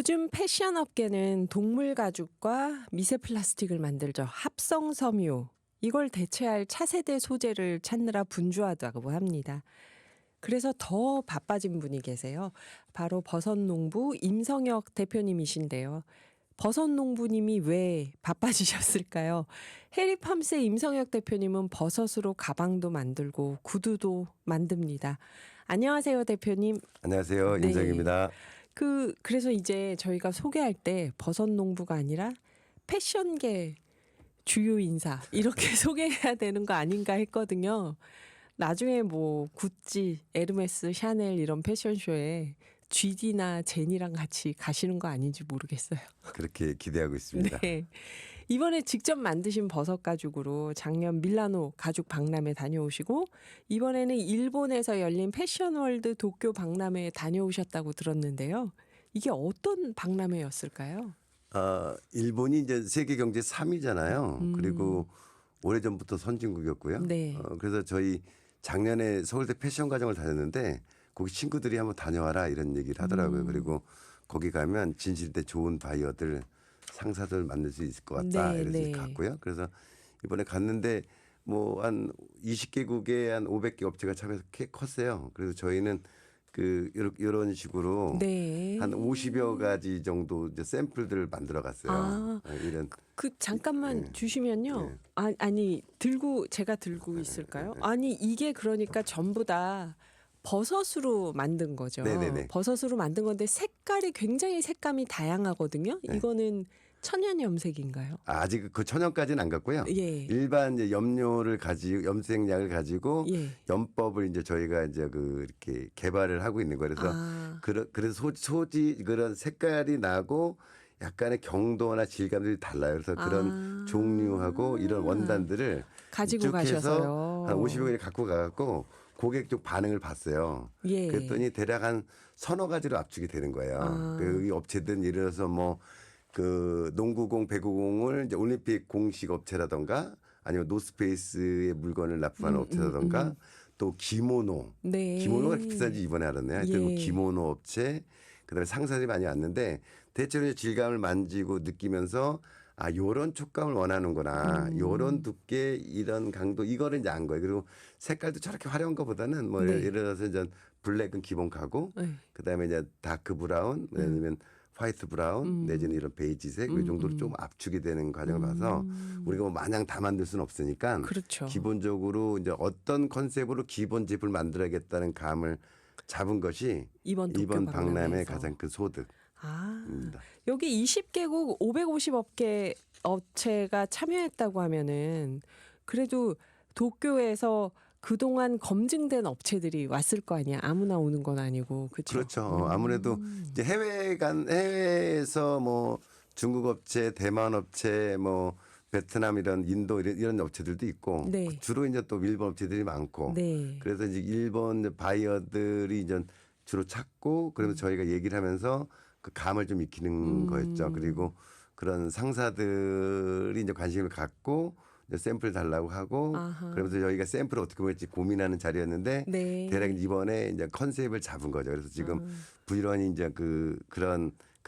요즘 패션 업계는 동물 가죽과 미세 플라스틱을 만들죠. 합성 섬유. 이걸 대체할 차세대 소재를 찾느라 분주하다고 합니다. 그래서 더 바빠진 분이 계세요. 바로 버섯농부 임성혁 대표님이신데요. 버섯농부님이 왜 바빠지셨을까요? 해리팜스의 임성혁 대표님은 버섯으로 가방도 만들고 구두도 만듭니다. 안녕하세요, 대표님. 안녕하세요. 네. 임성혁입니다. 그래서 이제 저희가 소개할 때 버섯농부가 아니라 패션계 주요 인사 이렇게 소개해야 되는 거 아닌가 했거든요. 나중에 뭐 구찌, 에르메스, 샤넬 이런 패션쇼에 GD나 제니랑 같이 가시는 거 아닌지 모르겠어요. 그렇게 기대하고 있습니다. 네. 이번에 직접 만드신 버섯 가죽으로 작년 밀라노 가죽 박람회 다녀오시고 이번에는 일본에서 열린 패션월드 도쿄 박람회에 다녀오셨다고 들었는데요. 이게 어떤 박람회였을까요? 일본이 이제 세계 경제 3위잖아요. 그리고 오래전부터 선진국이었고요. 네. 그래서 저희 작년에 서울대 패션 과정을 다녔는데 거기 친구들이 한번 다녀와라 이런 얘기를 하더라고요. 그리고 거기 가면 진실대 좋은 바이어들 상사들 만날 수 있을 것 같다. 네, 이래서 네. 갔고요. 그래서 이번에 갔는데 뭐 한 20개국에 한 500개 업체가 참여해서 꽤 컸어요. 그래서 저희는 이런 식으로 네. 한 50여 가지 정도 이제 샘플들을 만들어 갔어요. 이런 잠깐만 주시면요. 아니 제가 들고 있을까요? 아니 이게 그러니까 전부 다 버섯으로 만든 거죠. 네네네. 버섯으로 만든 건데 색깔이 굉장히 색감이 다양하거든요. 네. 이거는 천연 염색인가요? 아직 그 천연까지는 안 갔고요. 예. 일반 이제 염료를 가지고 염색약을 가지고 예. 염법을 이제 저희가 이제 이렇게 개발을 하고 있는 거예요. 그래서 그래서 소지 그런 색깔이 나고 약간의 경도나 질감들이 달라요. 그래서 그런 종류하고 이런 원단들을 가지고 이쪽 해서 가셔서요. 한 50여 개를 갖고 가갖고 고객 쪽 반응을 봤어요. 예. 그랬더니 대략 한 서너 가지로 압축이 되는 거예요. 이 업체들은 예를 들어서 뭐 농구공, 배구공을 이제 올림픽 공식 업체라던가 아니면 노스페이스의 물건을 납품하는 업체라던가 또 기모노. 네. 기모노가 그렇게 비싼지 이번에 알았네요. 하여튼 뭐 예. 기모노 업체 그다음에 상사들이 많이 왔는데 대체로 이제 질감을 만지고 느끼면서 요런 촉감을 원하는구나. 요런 두께, 이런 강도, 이거를 이제 안 거예요. 그리고 색깔도 저렇게 화려한 것보다는 뭐 네. 예를 들어서 이제 블랙은 기본 가고 네. 그 다음에 이제 다크 브라운 아니면 화이트 브라운 내지는 이런 베이지색 이 정도로 좀 압축이 되는 과정을 봐서 우리가 뭐 마냥 다 만들 수는 없으니까 그렇죠. 기본적으로 이제 어떤 컨셉으로 기본 집을 만들어야겠다는 감을 잡은 것이 이번 도쿄 이번 박람회의 박람회에서. 가장 큰 소득. 여기 20개국 550업계 업체가 참여했다고 하면은 그래도 도쿄에서 그동안 검증된 업체들이 왔을 거 아니야. 아무나 오는 건 아니고. 그렇죠. 그렇죠. 아무래도 이제 해외에서 뭐 중국 업체, 대만 업체, 뭐 베트남 인도 이런 업체들도 있고 네. 주로 이제 또 일본 업체들이 많고 네. 그래서 이제 일본 바이어들이 이제 주로 찾고 그러면서 저희가 얘기를 하면서 그 감을 좀 익히는 거였죠. 그리고 그런 상사들이 이제 관심을 갖고 이제 샘플 달라고 하고 그러면서 저희가 샘플을 어떻게 보일지 고민하는 자리였는데 네. 대략 이번에 이제 컨셉을 잡은 거죠. 그래서 지금 부지런히 이제 그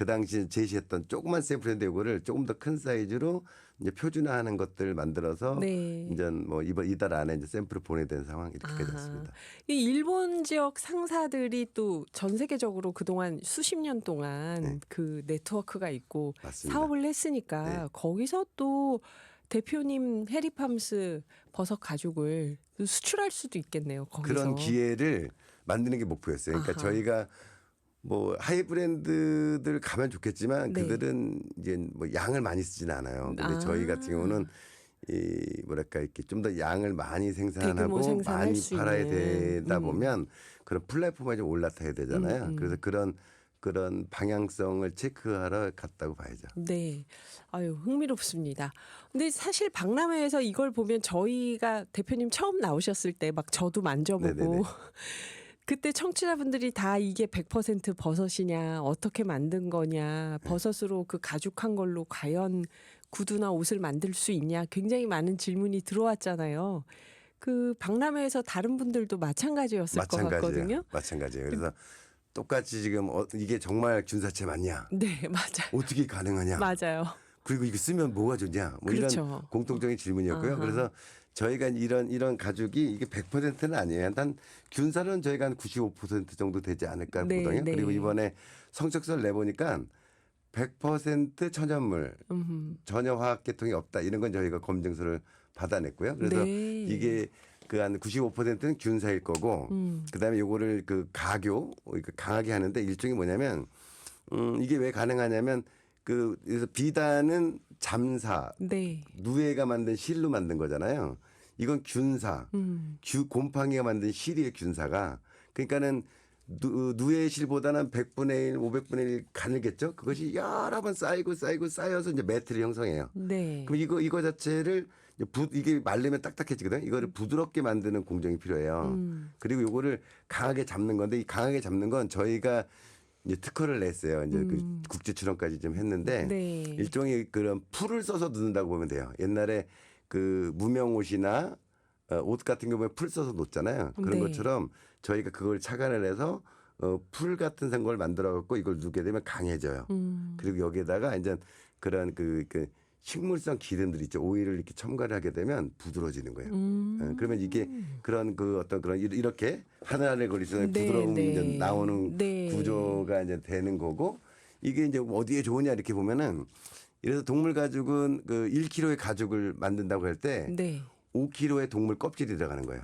당시에 제시했던 조그만 샘플인데 이거를 조금 더 큰 사이즈로 이제 표준화하는 것들을 만들어서 네. 이제 뭐 이달 안에 이제 샘플을 보내야 되는 상황 이렇게까지 됐습니다. 이 일본 지역 상사들이 또 전 세계적으로 그동안 수십 년 동안 그 네트워크가 있고 맞습니다. 사업을 했으니까 거기서 또 대표님 해리팜스 버섯 가죽을 수출할 수도 있겠네요. 거기서. 그런 기회를 만드는 게 목표였어요. 그러니까 저희가 뭐 하이브랜드들 가면 좋겠지만 네. 그들은 이제 뭐 양을 많이 쓰지는 않아요. 근데 저희 같은 경우는 뭐랄까 이렇게 좀 더 양을 많이 대규모 생산하고 생산할 많이 수 팔아야 있는. 되다 보면 그런 플랫폼에 좀 올라타야 되잖아요. 그래서 그런 방향성을 체크하러 갔다고 봐야죠. 네. 흥미롭습니다. 근데 사실 박람회에서 이걸 보면 저희가 대표님 처음 나오셨을 때 막 저도 만져보고 네네네. 그때 청취자분들이 다 이게 100% 버섯이냐, 어떻게 만든 거냐, 버섯으로 그 가죽한 걸로 과연 구두나 옷을 만들 수 있냐, 굉장히 많은 질문이 들어왔잖아요. 그 박람회에서 다른 분들도 마찬가지였을 것 같거든요. 마찬가지예요. 그래서 똑같이 지금 이게 정말 균사체 맞냐? 네, 맞아요. 어떻게 가능하냐? 맞아요. 그리고 이거 쓰면 뭐가 좋냐? 뭐 그렇죠. 이런 공통적인 질문이었고요. 아하. 그래서 저희가 이런 가죽이 이게 100%는 아니에요. 한 균사는 저희가 한 95% 정도 되지 않을까 네, 보거든요. 네. 그리고 이번에 성적서를 내보니까 100% 천연물, 전혀 화학 계통이 없다. 이런 건 저희가 검증서를 받아냈고요. 그래서 네. 이게 그 한 95%는 균사일 거고, 그다음에 요거를 그 가교, 강하게 하는데 일종이 뭐냐면, 이게 왜 가능하냐면 그래서 비단은 잠사, 네. 누에가 만든 실로 만든 거잖아요. 이건 균사, 곰팡이가 만든 실이에요. 균사가. 그러니까는 누에의 실보다는 100분의 1, 500분의 1 가늘겠죠. 그것이 여러 번 쌓여서 이제 매트를 형성해요. 네. 그럼 이거 자체를 이게 말리면 딱딱해지거든요. 이거를 부드럽게 만드는 공정이 필요해요. 그리고 이거를 강하게 잡는 건데 이 강하게 잡는 건 저희가 이제 특허를 냈어요. 이제 그 국제 출원까지 좀 했는데 네. 일종의 그런 풀을 써서 넣는다고 보면 돼요. 옛날에 그 무명 옷이나 옷 같은 경우에 풀 써서 놓잖아요. 그런 네. 것처럼 저희가 그걸 착안을 해서 풀 같은 걸 만들어 갖고 이걸 누게 되면 강해져요. 그리고 여기에다가 이제 그런 그 식물성 기름들 있죠. 오일을 이렇게 첨가를 하게 되면 부드러워지는 거예요. 그러면 이게 그런 그 어떤 그런 이렇게 하늘하늘 거리서 네, 부드러움이 네. 이제 나오는 네. 구조가 이제 되는 거고 이게 이제 어디에 좋으냐 이렇게 보면은 이래서 동물 가죽은 그 1kg의 가죽을 만든다고 할 때 네. 5kg의 동물 껍질이 들어가는 거예요.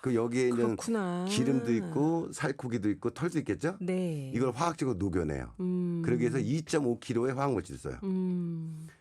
그 여기에 이제 그렇구나. 기름도 있고 살코기도 있고 털도 있겠죠. 네. 이걸 화학적으로 녹여내요. 그러기 위해서 2.5kg의 화학물질을 써요.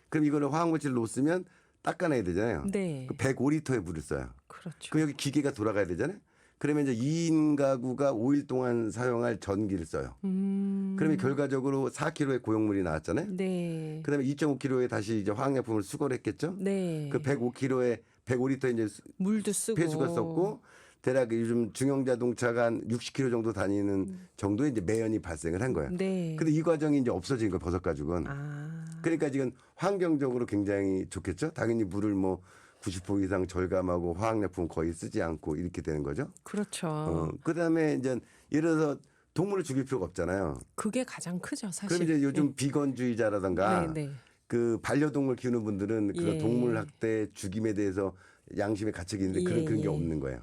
그럼 이거를 화학물질을 놓으면 닦아내야 되잖아요. 네. 그 105리터의 물을 써요. 그렇죠. 그 여기 기계가 돌아가야 되잖아요. 그러면 이제 2인 가구가 5일 동안 사용할 전기를 써요. 그러면 결과적으로 4kg의 고용물이 나왔잖아요. 네. 그다음에 2.5kg에 다시 이제 화학약품을 수거를 했겠죠. 네. 그 105kg에 105리터 이제 물도 쓰고 폐수가 썼고 대략 요즘 중형 자동차가 한 60km 정도 다니는 정도의 이제 매연이 발생을 한 거예요. 네. 근데 이 과정이 이제 없어진 거예요. 버섯 가죽은. 아. 그러니까 지금 환경적으로 굉장히 좋겠죠. 당연히 물을 뭐 90% 이상 절감하고 화학약품 거의 쓰지 않고 이렇게 되는 거죠. 그렇죠. 그다음에 이제 예를 들어서 동물을 죽일 필요가 없잖아요. 그게 가장 크죠, 사실. 그럼 이제 요즘 비건주의자라든가 네, 네. 그 반려동물 키우는 분들은 그 예. 동물 학대 죽임에 대해서 양심의 가책이 있는데 그런 게 예. 없는 거예요.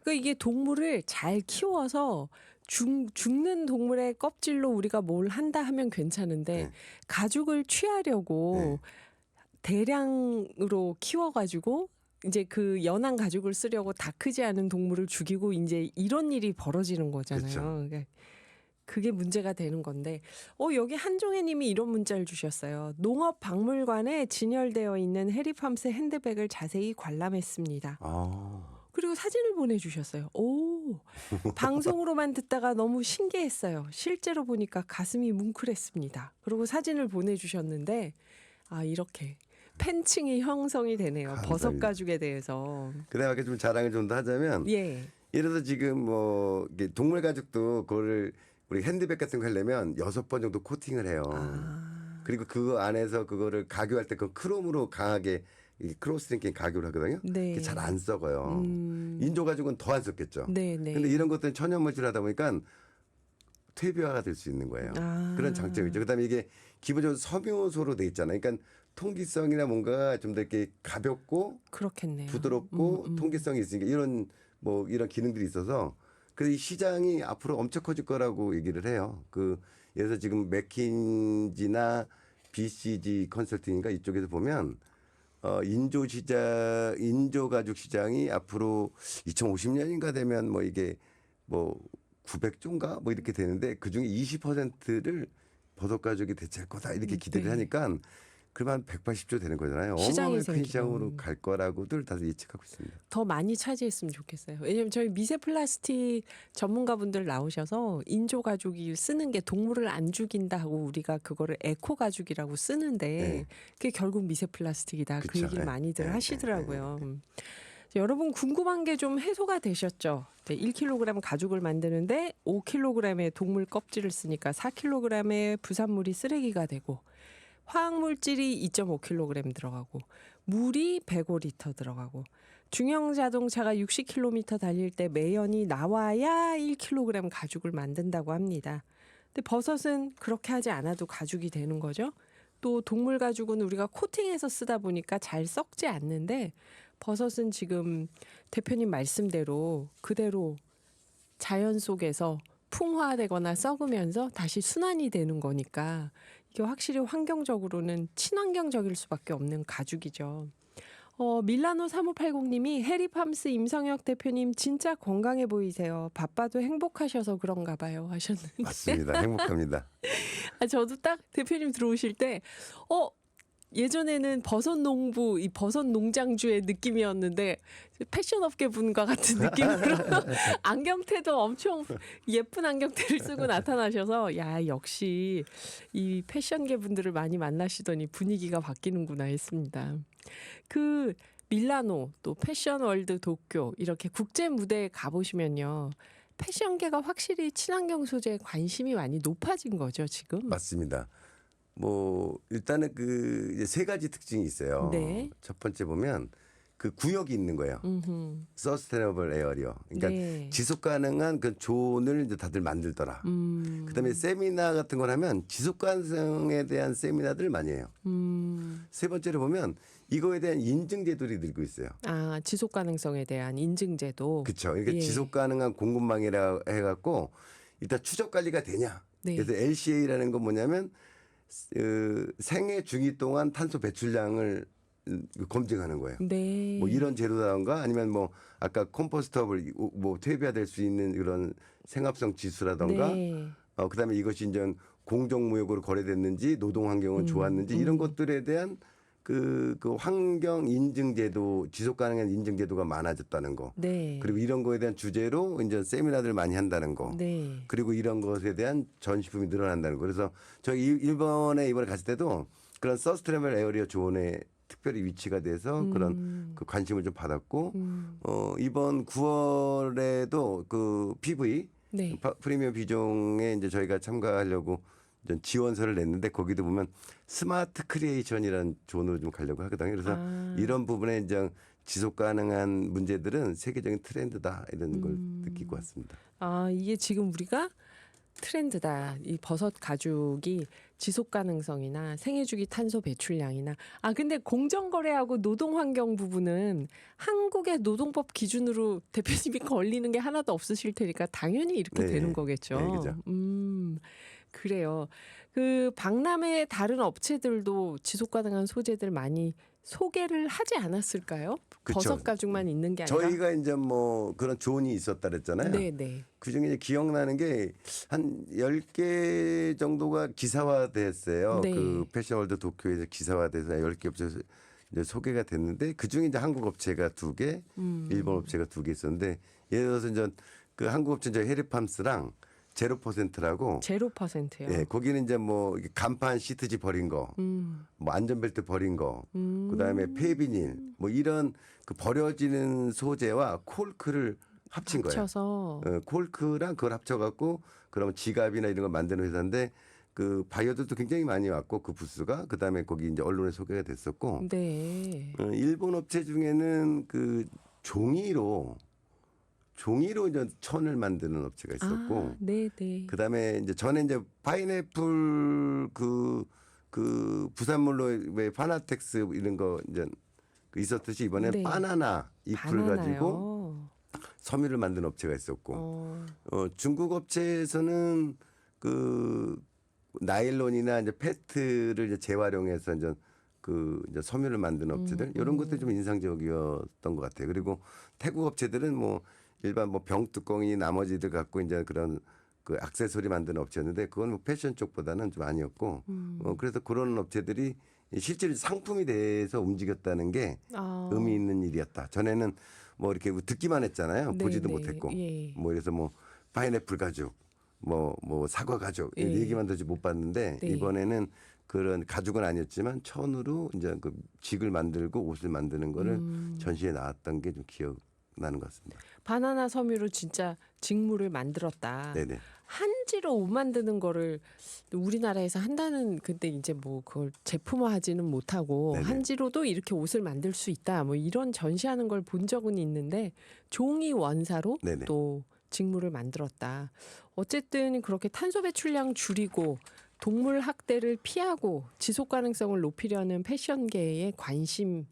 그러니까 이게 동물을 잘 키워서 죽는 동물의 껍질로 우리가 뭘 한다 하면 괜찮은데 네. 가죽을 취하려고 대량으로 키워가지고 이제 그 연한 가죽을 쓰려고 다 크지 않은 동물을 죽이고 이제 이런 일이 벌어지는 거잖아요. 그렇죠. 그러니까 그게 문제가 되는 건데 여기 한종혜 님이 이런 문자를 주셨어요. 농업박물관에 진열되어 있는 해리팜스 핸드백을 자세히 관람했습니다. 그리고 사진을 보내주셨어요. 오, 방송으로만 듣다가 너무 신기했어요. 실제로 보니까 가슴이 뭉클했습니다. 그리고 사진을 보내주셨는데 이렇게 팬층이 형성이 되네요. 감사합니다. 버섯 가죽에 대해서. 그다음에 좀 자랑을 좀 더 하자면 예. 예를 들어 지금 뭐 이게 동물 가죽도 그거를 우리 핸드백 같은 거 하려면 6번 정도 코팅을 해요. 그리고 그 안에서 그거를 가교할 때 그 크롬으로 강하게 이 크로스링킹 가교를 하거든요. 네. 잘 안 썩어요. 인조 가죽은 더 안 썩겠죠. 네, 네. 근데 이런 것들은 천연물질 하다 보니까 퇴비화가 될 수 있는 거예요. 그런 장점이죠. 그다음에 이게 기본적으로 섬유소로 돼 있잖아요. 그러니까 통기성이나 뭔가 좀 더 이렇게 가볍고 그렇겠네요. 부드럽고 통기성이 있으니까 이런 기능들이 있어서 그래서 이 시장이 앞으로 엄청 커질 거라고 얘기를 해요. 예를 들어서 지금 맥킨지나 BCG 컨설팅인가 이쪽에서 보면 인조 가죽 시장이 앞으로 2050년인가 되면 뭐 이게 뭐 900조인가 뭐 이렇게 되는데 그중에 20%를 버섯 가죽이 대체할 거다 이렇게 기대를 네. 하니까 그러면 180조 되는 거잖아요. 시장이 어마어마한 생기고. 시장으로 갈 거라고들 다들 예측하고 있습니다. 더 많이 차지했으면 좋겠어요. 왜냐하면 저희 미세 플라스틱 전문가분들 나오셔서 인조 가죽이 쓰는 게 동물을 안 죽인다 하고 우리가 그거를 에코 가죽이라고 쓰는데 네. 그게 결국 미세 플라스틱이다. 그 그쵸. 얘기를 네. 많이들 네. 하시더라고요. 여러분 궁금한 게 좀 해소가 되셨죠? 네, 1kg 가죽을 만드는데 5kg의 동물 껍질을 쓰니까 4kg의 부산물이 쓰레기가 되고 화학물질이 2.5kg 들어가고 물이 105리터 들어가고 중형 자동차가 60km 달릴 때 매연이 나와야 1kg 가죽을 만든다고 합니다. 근데 버섯은 그렇게 하지 않아도 가죽이 되는 거죠. 또 동물 가죽은 우리가 코팅해서 쓰다 보니까 잘 썩지 않는데 버섯은 지금 대표님 말씀대로 그대로 자연 속에서 풍화되거나 썩으면서 다시 순환이 되는 거니까 이게 확실히 환경적으로는 친환경적일 수밖에 없는 가죽이죠. 밀라노 3580님이 해리팜스 임성혁 대표님 진짜 건강해 보이세요. 바빠도 행복하셔서 그런가 봐요 하셨는데 맞습니다. 행복합니다. 저도 딱 대표님 들어오실 때 예전에는 버섯 농부, 이 버섯 농장주의 느낌이었는데 패션업계 분과 같은 느낌으로 안경테도 엄청 예쁜 안경테를 쓰고 나타나셔서 야 역시 이 패션계 분들을 많이 만나시더니 분위기가 바뀌는구나 했습니다. 그 밀라노 또 패션월드 도쿄 이렇게 국제 무대에 가보시면요. 패션계가 확실히 친환경 소재에 관심이 많이 높아진 거죠 지금. 맞습니다. 뭐 일단은 그 이제 세 가지 특징이 있어요. 네. 첫 번째 보면 그 구역이 있는 거예요. 서스테너블 에어리어. 그러니까 네. 지속 가능한 그 존을 이제 다들 만들더라. 그다음에 세미나 같은 걸 하면 지속 가능성에 대한 세미나들을 많이 해요. 세 번째로 보면 이거에 대한 인증 제도를 들고 있어요. 아, 지속 가능성에 대한 인증 제도. 그렇죠. 그러니까 예. 지속 가능한 공급망이라 해갖고 일단 추적 관리가 되냐. 네. 그래서 LCA라는 건 뭐냐면 생애 중위 동안 탄소 배출량을 검증하는 거예요. 네. 뭐 이런 제도라던가 아니면 뭐 아까 컴포스터블 뭐 퇴비화될 수 있는 그런 생합성 지수라던가 네. 그다음에 이것이 이제 공정무역으로 거래됐는지 노동 환경은 좋았는지 이런 것들에 대한 그 환경 인증 제도 지속 가능한 인증 제도가 많아졌다는 거. 네. 그리고 이런 거에 대한 주제로 이제 세미나들 많이 한다는 거. 네. 그리고 이런 것에 대한 전시품이 늘어난다는 거. 그래서 저희 이번에 갔을 때도 그런 서스테너블 에어리어 존에 특별히 위치가 돼서 그런 그 관심을 좀 받았고 이번 9월에도 그 PV 네. 프리미엄 비종에 이제 저희가 참가하려고 지원서를 냈는데 거기도 보면 스마트 크리에이션이라는 존으로 좀 가려고 하거든요. 그래서 이런 부분에 이제 지속 가능한 문제들은 세계적인 트렌드다 이런 걸 느끼고 왔습니다. 아, 이게 지금 우리가 트렌드다. 이 버섯 가죽이 지속 가능성이나 생애주기 탄소 배출량이나 근데 공정거래하고 노동환경 부분은 한국의 노동법 기준으로 대표님이 걸리는 게 하나도 없으실 테니까 당연히 이렇게 네. 되는 거겠죠. 네, 그죠. 그래요. 그 박람회 다른 업체들도 지속 가능한 소재들 많이 소개를 하지 않았을까요? 그쵸. 버섯 가죽만 있는 게 아니라. 저희가 이제 뭐 그런 존이 있었다 그랬잖아요. 네, 네. 그중에 이제 기억나는 게 한 10개 정도가 기사화됐어요. 네. 그 패션월드 도쿄에서 기사화돼서 10개 업체에서 이제 소개가 됐는데 그중에 이제 한국 업체가 2개, 일본 업체가 2개 있었는데 예를 들어서 이제 그 한국 업체 이제 헤리팜스랑 0%라고 0%요. 예, 거기는 이제 뭐 이게 간판 시트지 버린 거, 뭐 안전벨트 버린 거, 그다음에 폐비닐, 뭐 이런 그 버려지는 소재와 콜크를 합친 거예요. 합쳐서. 콜크랑 그걸 합쳐갖고 그러면 지갑이나 이런 걸 만드는 회사인데 그 바이어들도 굉장히 많이 왔고 그 부스가 그다음에 거기 이제 언론에 소개가 됐었고 네. 일본 업체 중에는 그 종이로 이제 천을 만드는 업체가 있었고 네, 네. 그다음에 이제 전에 이제 파인애플 그 부산물로 왜 파나텍스 이런 거 이제 그 있었듯이 이번에 네. 바나나 잎을 가지고 바나나요. 섬유를 만드는 업체가 있었고 중국 업체에서는 그 나일론이나 이제 페트를 이제 재활용해서 이제 이제 섬유를 만드는 업체들 이런 것들이 좀 인상적이었던 것 같아요. 그리고 태국 업체들은 뭐 일반 뭐 병뚜껑이 나머지들 갖고 이제 그런 그 액세서리 만드는 업체였는데 그건 뭐 패션 쪽보다는 좀 아니었고 그래서 그런 업체들이 실제로 상품이 돼서 움직였다는 게 의미 있는 일이었다. 전에는 뭐 이렇게 듣기만 했잖아요. 네, 보지도 네. 못했고 예. 뭐 그래서 뭐 파인애플 가죽 뭐 사과 가죽 예. 얘기만 듣지 못 봤는데 네. 이번에는 그런 가죽은 아니었지만 천으로 이제 그 직을 만들고 옷을 만드는 거를 전시에 나왔던 게 좀 기억이 나는 것 같습니다. 바나나 섬유로 진짜 직물을 만들었다. 네네. 한지로 옷 만드는 거를 우리나라에서 한다는 근데 이제 뭐 그걸 제품화하지는 못하고 네네. 한지로도 이렇게 옷을 만들 수 있다. 뭐 이런 전시하는 걸 본 적은 있는데 종이 원사로 네네. 또 직물을 만들었다. 어쨌든 그렇게 탄소 배출량 줄이고 동물 학대를 피하고 지속 가능성을 높이려는 패션계의 관심이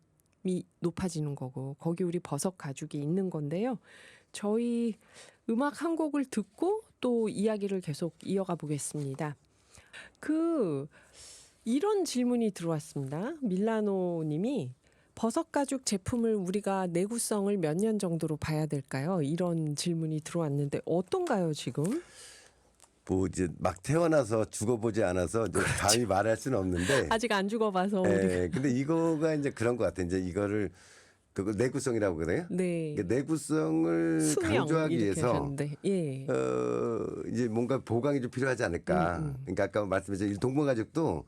높아지는 거고 거기 우리 버섯 가죽이 있는 건데요. 저희 음악 한 곡을 듣고 또 이야기를 계속 이어가 보겠습니다. 이런 질문이 들어왔습니다. 밀라노 님이 버섯 가죽 제품을 우리가 내구성을 몇 년 정도로 봐야 될까요? 이런 질문이 들어왔는데 어떤가요, 지금? 뭐 이제 막 태어나서 죽어보지 않아서 이제 감히 말할 수는 없는데. 아직 안 죽어봐서 우리가 근데 이거가 이제 그런 것 같아요. 이제 이거를 그걸 내구성이라고 그러거든요. 네. 그러니까 내구성을 수명 강조하기 이렇게 위해서 하셨는데 예. 이제 뭔가 보강이 좀 필요하지 않을까. 그러니까 아까 말씀하신 동물 가죽도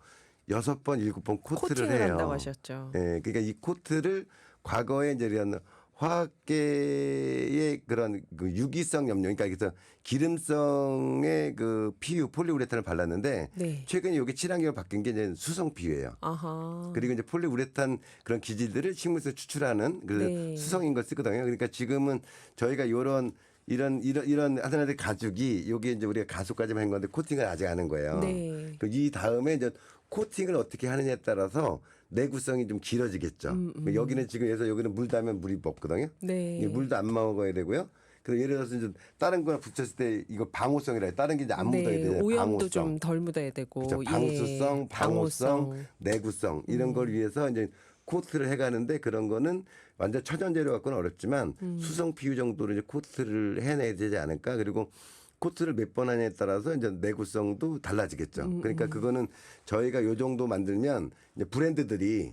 6번, 7번 코트를 코팅을 해요. 한다고 하셨죠. 그러니까 이 코트를 과거에 이제 이런 화학계의 그런 그 유기성 염료, 그러니까 그래서 기름성의 그 PU 폴리우레탄을 발랐는데 네. 최근에 이게 친환경으로 바뀐 게 이제 수성 PU예요. 아하. 그리고 이제 폴리우레탄 그런 기질들을 식물에서 추출하는 그 네. 수성인 걸 쓰거든요. 그러니까 지금은 저희가 이런 하나의 가죽이 여기 이제 우리가 가속까지만 한 건데 코팅을 아직 안 한 거예요. 네. 이 다음에 이제 코팅을 어떻게 하느냐에 따라서 내구성이 좀 길어지겠죠. 여기는 지금 그래서 여기는 물 닿으면 물이 먹거든요. 네. 이 물도 안 먹어야 되고요. 그래서 예를 들어서 이제 다른 거랑 붙였을 때 이거 방호성이라 해요. 다른 게 이제 안 묻어야 되잖아요. 오염도 방호성. 좀 덜 묻어야 되고 그렇죠. 예. 방수성, 방호성, 내구성 이런 걸 위해서 이제 코트를 해가는데 그런 거는 완전 천연재료 갖고는 어렵지만 수성 비율 정도로 이제 코트를 해내야 되지 않을까. 그리고 코트를 몇 번 하냐에 따라서 이제 내구성도 달라지겠죠. 그러니까 그거는 저희가 요 정도 만들면 이제 브랜드들이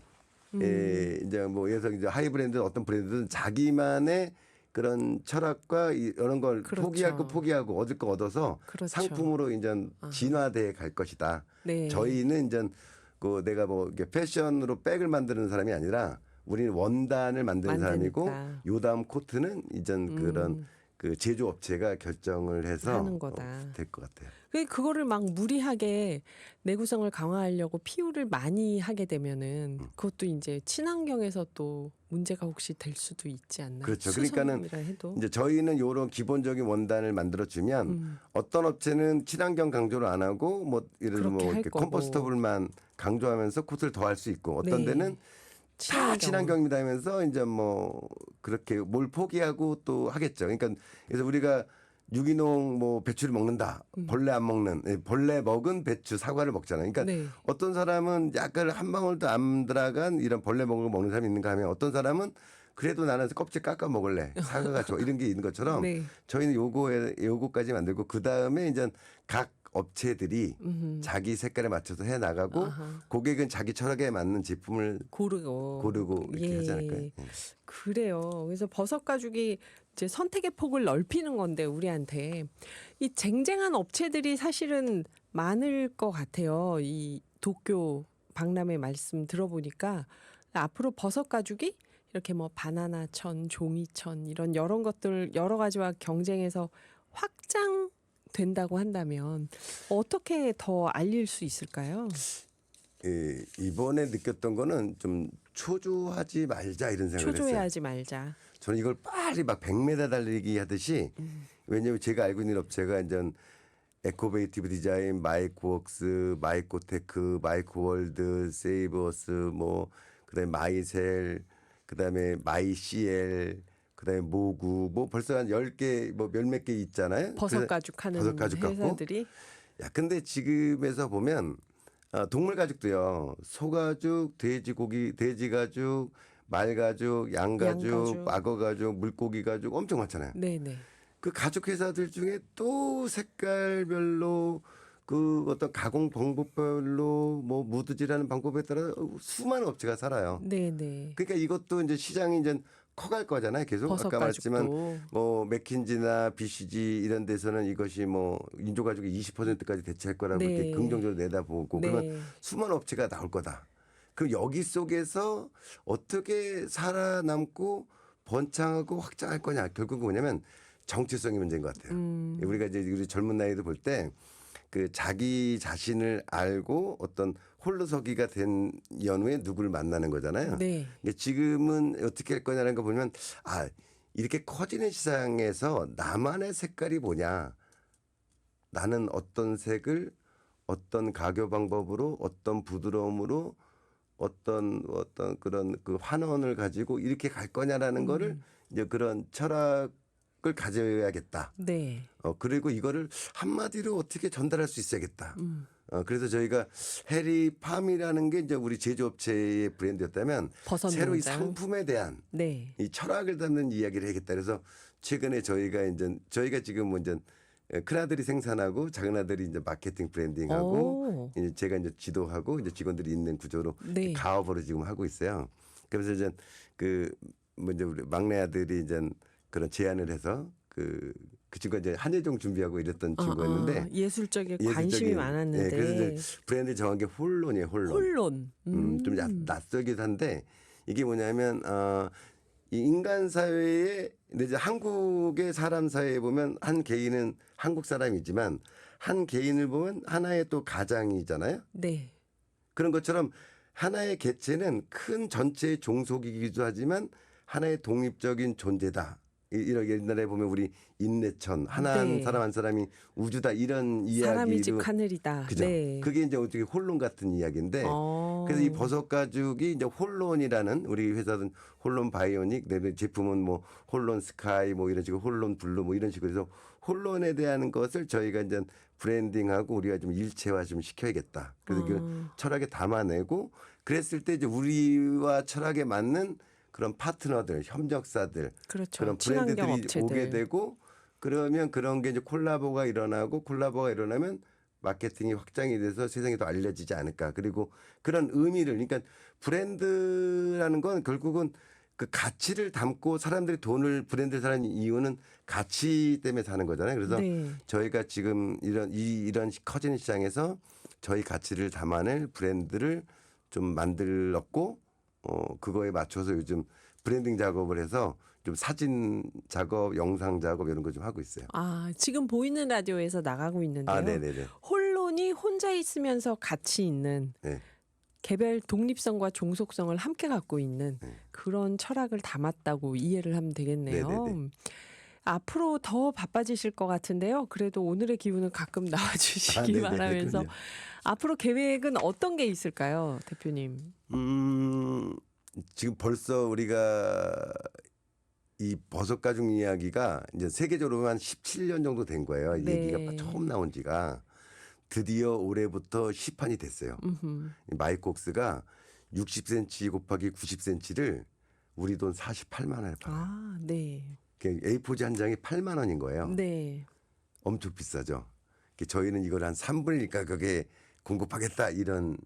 이제 뭐 예를 들어서 이제 하이 브랜드 어떤 브랜드든 자기만의 그런 철학과 이런 걸 그렇죠. 포기할 거 포기하고 얻을 거 얻어서 그렇죠. 상품으로 이제 진화돼 갈 것이다. 네. 저희는 이제 그 내가 뭐 이게 패션으로 백을 만드는 사람이 아니라 우리는 원단을 만드는 만드니까. 사람이고 요 다음 코트는 이제 그런 그 제조업체가 결정을 해서 하는 거다. 될 것 같아요. 그거를 막 무리하게 내구성을 강화하려고 피우를 많이 하게 되면은 그것도 이제 친환경에서 또 문제가 혹시 될 수도 있지 않나요? 그렇죠. 그러니까는 수성이라 해도. 이제 저희는 이런 기본적인 원단을 만들어 주면 어떤 업체는 친환경 강조를 안 하고 뭐 예를 들어 그렇게 뭐 할 이렇게 거고. 컴포스터블만 강조하면서 코트를 더 할 수 있고 어떤 네. 데는 다 친환경입니다 하면서 이제 뭐 그렇게 뭘 포기하고 또 하겠죠. 그러니까 그래서 우리가 유기농 뭐 배추를 먹는다. 벌레 안 먹는 벌레 먹은 배추 사과를 먹잖아요. 그러니까 네. 어떤 사람은 약간 한 방울도 안 들어간 이런 벌레 먹은 거 먹는 사람이 있는가 하면 어떤 사람은 그래도 나는 껍질 깎아 먹을래. 사과가 좋아. 이런 게 있는 것처럼 네. 저희는 요거까지 만들고 그다음에 이제 각 업체들이 자기 색깔에 맞춰서 해 나가고 아하. 고객은 자기 철학에 맞는 제품을 고르고 이렇게 하지 않을까요? 예. 그래요. 그래서 버섯 가죽이 이제 선택의 폭을 넓히는 건데 우리한테 이 쟁쟁한 업체들이 사실은 많을 것 같아요. 이 도쿄 박람회 말씀 들어보니까 앞으로 버섯 가죽이 이렇게 뭐 바나나천, 종이천 이런 여러 것들 여러 가지와 경쟁해서 확장된다고 한다면 어떻게 더 알릴 수 있을까요? 이번에 느꼈던 거는 좀 초조하지 말자 이런 생각을 했어요. 초조해하지 말자. 저는 이걸 빨리 막 100m 달리기 하듯이 왜냐하면 제가 알고 있는 업체가 이제 에코베이티브 디자인, 마이크웍스, 마이코테크, 마이크월드, 세이버스, 뭐 그다음에 마이셀, 그다음에 마이CL, 그다음에 모구, 뭐 벌써 한 10개 뭐 몇몇 개 있잖아요. 버섯 가죽 하는 버섯 가죽 갖고. 회사들이 야, 근데 지금에서 보면 동물 가죽도요. 소가죽, 돼지고기, 돼지 가죽, 말 가죽, 양 가죽, 양가죽. 악어 가죽, 물고기 가죽 엄청 많잖아요. 네네. 그 가죽 회사들 중에 또 색깔별로 그 어떤 가공 방법별로 뭐 무드질하는 방법에 따라 수많은 업체가 살아요. 네네. 그러니까 이것도 이제 시장이 이제 커갈 거잖아요. 계속 버섯 아까 말했지만 가죽도. 뭐 맥킨지나 BCG 이런 데서는 이것이 뭐 인조 가죽의 20%까지 대체할 거라고 네. 이렇게 긍정적으로 내다보고 네. 그러면 수많은 업체가 나올 거다. 그럼 여기 속에서 어떻게 살아남고 번창하고 확장할 거냐 결국은 뭐냐면 정체성이 문제인 것 같아요. 우리가 이제 우리 젊은 나이들 볼 때 그 자기 자신을 알고 어떤 홀로서기가 된 연후에 누구를 만나는 거잖아요. 네. 근데 지금은 어떻게 할 거냐는 거 보면 이렇게 커지는 시장에서 나만의 색깔이 뭐냐. 나는 어떤 색을 어떤 가교 방법으로 어떤 부드러움으로 어떤 그런 그 환원을 가지고 이렇게 갈 거냐라는 거를 이제 그런 철학을 가져야겠다. 네. 그리고 이거를 한마디로 어떻게 전달할 수 있어야겠다. 그래서 저희가 해리팜이라는 게 이제 우리 제조업체의 브랜드였다면 버섯 새로 이 농장. 상품에 대한 네. 이 철학을 담는 이야기를 해야겠다. 그래서 최근에 저희가 지금 뭐 이제 큰아들이 생산하고 작은아들이 이제 마케팅 브랜딩하고 오. 이제 제가 이제 지도하고 이제 직원들이 있는 구조로 네. 가업으로 지금 하고 있어요. 그래서 이제 그 먼저 우리 막내 아들이 이제 그런 제안을 해서 그 친구가 이제 한예종 준비하고 이랬던 친구였는데 예술적인 관심이 많았는데. 예, 그래서 이제 브랜드 정한 게 홀론이에요. 홀론. 혼론. 좀 낯설기도 한데 이게 뭐냐면 이 인간 사회에 근데 이제 한국의 사람 사회에 보면 한 개인은 한국 사람이지만 한 개인을 보면 하나의 또 가장이잖아요. 네. 그런 것처럼 하나의 개체는 큰 전체의 종속이기도 하지만 하나의 독립적인 존재다. 이런 옛날에 보면 우리 인내천 하나 네. 사람 한 사람이 우주다 이런 사람이 즉 이야기로 하늘이다. 그죠? 네. 그게 이제 어떻게 홀론 같은 이야기인데 그래서 이 버섯 가죽이 이제 홀론이라는 우리 회사는 홀론 바이오닉, 내 제품은 뭐 홀론 스카이 뭐 이런 식으로 홀론 블루 뭐 이런 식으로 해서 홀론에 대한 것을 저희가 이제 브랜딩하고 우리가 좀 일체화 좀 시켜야겠다. 그래서 그 철학에 담아내고 그랬을 때 이제 우리와 철학에 맞는 그런 파트너들, 협력사들, 그렇죠. 그런 친환경 브랜드들이 업체들. 오게 되고 그러면 그런 게 이제 콜라보가 일어나면 마케팅이 확장이 돼서 세상에 더 알려지지 않을까. 그리고 그런 의미를 그러니까 브랜드라는 건 결국은 그 가치를 담고 사람들이 돈을 브랜드를 사는 이유는 가치 때문에 사는 거잖아요. 그래서 네. 저희가 지금 이런 커지는 시장에서 저희 가치를 담아낼 브랜드를 좀 만들었고 그거에 맞춰서 요즘 브랜딩 작업을 해서 좀 사진 작업, 영상 작업 이런 거 좀 하고 있어요. 지금 보이는 라디오에서 나가고 있는데요. 네네네. 혼론이 혼자 있으면서 가치 있는 네. 개별 독립성과 종속성을 함께 갖고 있는 네. 그런 철학을 담았다고 이해를 하면 되겠네요. 네네네. 앞으로 더 바빠지실 것 같은데요. 그래도 오늘의 기운은 가끔 나와주시기 네네, 바라면서 그럼요. 앞으로 계획은 어떤 게 있을까요, 대표님? 지금 벌써 우리가 이 버섯 가죽 이야기가 이제 세계적으로 한 17년 정도 된 거예요. 이 네. 얘기가 처음 나온 지가 드디어 올해부터 시판이 됐어요. 마이콕스가 60cm 곱하기 90cm를 우리 돈 48만 원에 팔아요. 네. A4지 한 장이 8만 원인 거예요. 네. 엄청 비싸죠. 저희는 이걸 한 3분의 1 가격에 공급하겠다 이런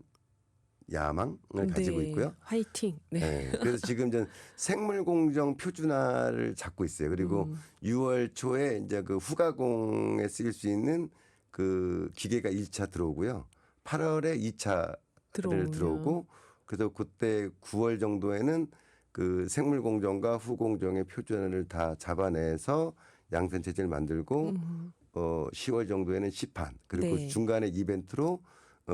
야망을 가지고 네. 있고요. 화이팅. 네. 네. 그래서 지금 전 생물 공정 표준화를 잡고 있어요. 그리고 6월 초에 이제 그 후가공에 쓰일 수 있는 그 기계가 1차 들어오고요. 8월에 2차를 들어오고 그래서 그때 9월 정도에는 그 생물 공정과 후공정의 표준화를 다 잡아내서 양산 체제를 만들고 10월 정도에는 시판 그리고 네. 중간에 이벤트로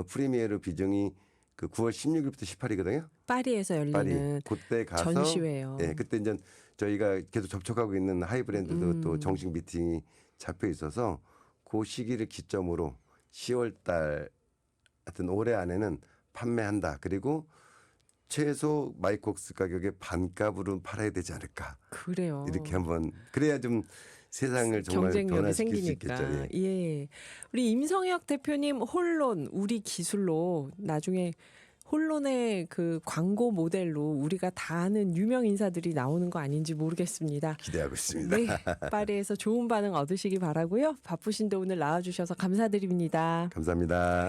프리미어르 비정이 그 9월 16일부터 18일이거든요. 파리에서 열리는 그때 가서 전시회요. 예, 그때 이제 저희가 계속 접촉하고 있는 하이브랜드도 또 정식 미팅이 잡혀 있어서 그 시기를 기점으로 10월 달 하여튼 올해 안에는 판매한다. 그리고 최소 마이콕스 가격의 반값으로 팔아야 되지 않을까. 그래요. 이렇게 한번 그래야 좀 세상을 정말 경쟁력이 변화시킬 수 생기니까. 있겠죠. 예. 예. 우리 임성혁 대표님 혼론 우리 기술로 나중에 혼론의 그 광고 모델로 우리가 다 아는 유명 인사들이 나오는 거 아닌지 모르겠습니다. 기대하고 있습니다. 네. 파리에서 좋은 반응 얻으시기 바라고요. 바쁘신데 오늘 나와주셔서 감사드립니다. 감사합니다.